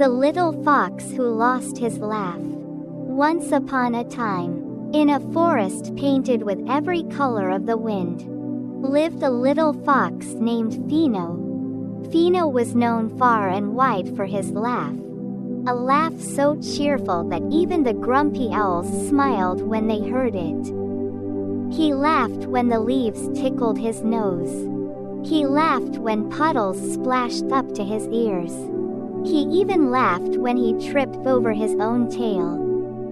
The little fox who lost his laugh. Once upon a time, in a forest painted with every color of the wind, lived a little fox named Fino. Fino was known far and wide for his laugh. A laugh so cheerful that even the grumpy owls smiled when they heard it. He laughed when the leaves tickled his nose. He laughed when puddles splashed up to his ears. He even laughed when he tripped over his own tail.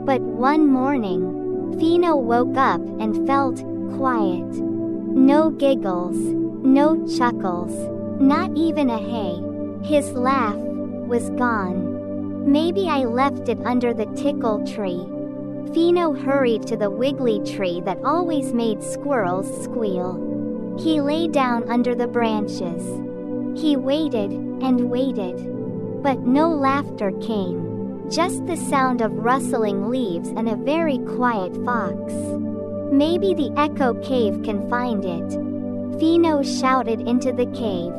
But one morning, Fino woke up and felt quiet. No giggles, no chuckles, not even a hey. His laugh was gone. Maybe I left it under the tickle tree. Fino hurried to the wiggly tree that always made squirrels squeal. He lay down under the branches. He waited and waited. But no laughter came, just the sound of rustling leaves and a very quiet fox. Maybe the echo cave can find it. Fino shouted into the cave.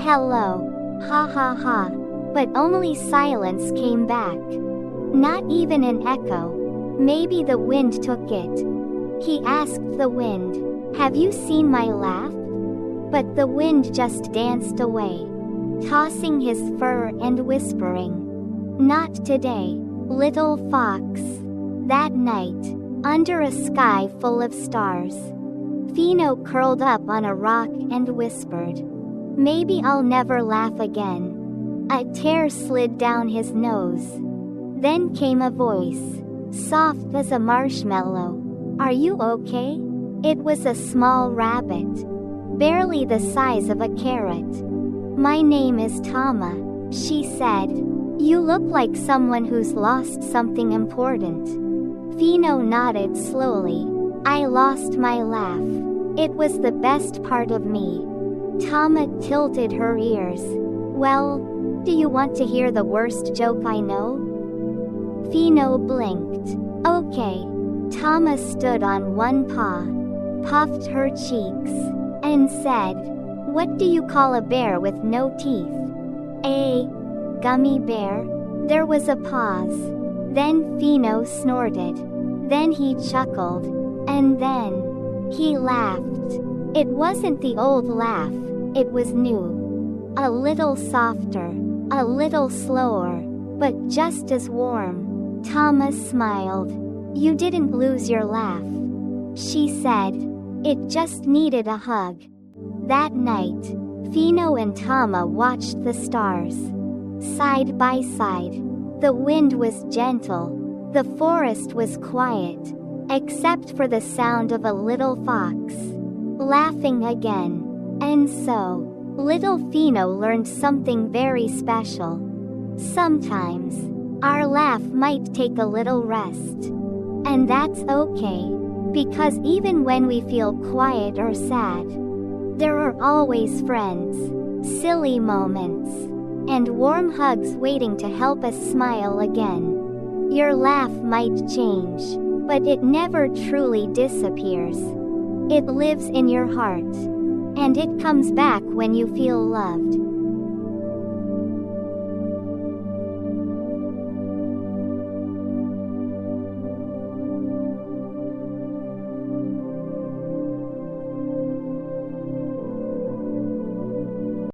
Hello, ha ha ha, but only silence came back. Not even an echo. Maybe the wind took it. He asked the wind, have you seen my laugh? But the wind just danced away, tossing his fur and whispering, not today, little fox. That night, under a sky full of stars, Fino curled up on a rock and whispered, maybe I'll never laugh again. A tear slid down his nose. Then came a voice, soft as a marshmallow. Are you okay? It was a small rabbit, barely the size of a carrot. My name is Tama, she said. You look like someone who's lost something important. Fino nodded slowly. I lost my laugh. It was the best part of me. Tama tilted her ears. Well, do you want to hear the worst joke I know? Fino blinked. Okay. Tama stood on one paw, puffed her cheeks, and said, what do you call a bear with no teeth? A gummy bear? There was a pause. Then Fino snorted. Then he chuckled. And then he laughed. It wasn't the old laugh, it was new. A little softer, a little slower, but just as warm. Tama smiled. You didn't lose your laugh, she said. It just needed a hug. That night, Fino and Tama watched the stars. Side by side. The wind was gentle. The forest was quiet, except for the sound of a little fox laughing again. And so, little Fino learned something very special. Sometimes, our laugh might take a little rest. And that's okay, because even when we feel quiet or sad, there are always friends, silly moments, and warm hugs waiting to help us smile again. Your laugh might change, but it never truly disappears. It lives in your heart, and it comes back when you feel loved.